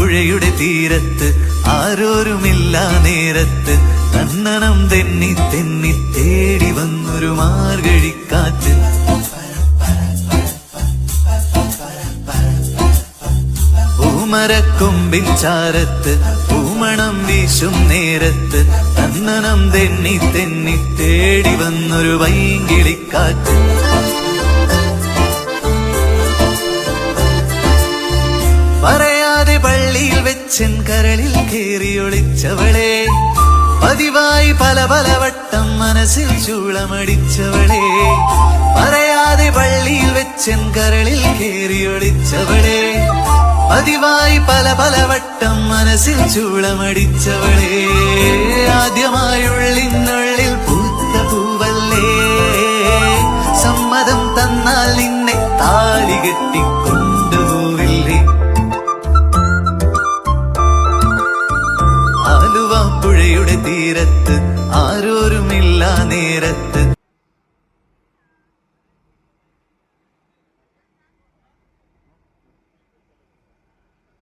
പുഴയുടെ തീരത്ത് ആരോരുമില്ല നേരത്ത് തന്നണം തെന്നി തെന്നി തേടി വന്നൊരു മാർഗഴിക്കാറ്റ്. പൂമരക്കൊമ്പിൻ ചാരത്ത് പൂമണം വീശും നേരത്ത് തന്നണം തെന്നി തെന്നി തേടി വന്നൊരു വൈങ്കിളിക്കാറ്റ്. പറയാതെ പള്ളിയിൽ വെച്ചൻ കരളിൽ കേറിയൊളിച്ചവളെ, പതിവായി പല പല വട്ടം മനസ്സിൽ ചൂളമടിച്ചവളെ. പറയാതെ പള്ളിയിൽ വെച്ചൻ കരളിൽ കേറിയൊളിച്ചവളെ, പതിവായി പല പല വട്ടം മനസ്സിൽ ചൂളമടിച്ചവളെ. ആദ്യമായുള്ളിനുള്ളിൽ പൂത്ത പൂവല്ലേ, സമ്മതം തന്നാൽ നിന്നെ താലി കെട്ടിക്കൊണ്ടുപോവില്ലേ. ആലുവ പുഴയുടെ തീരത്ത് ആരോരും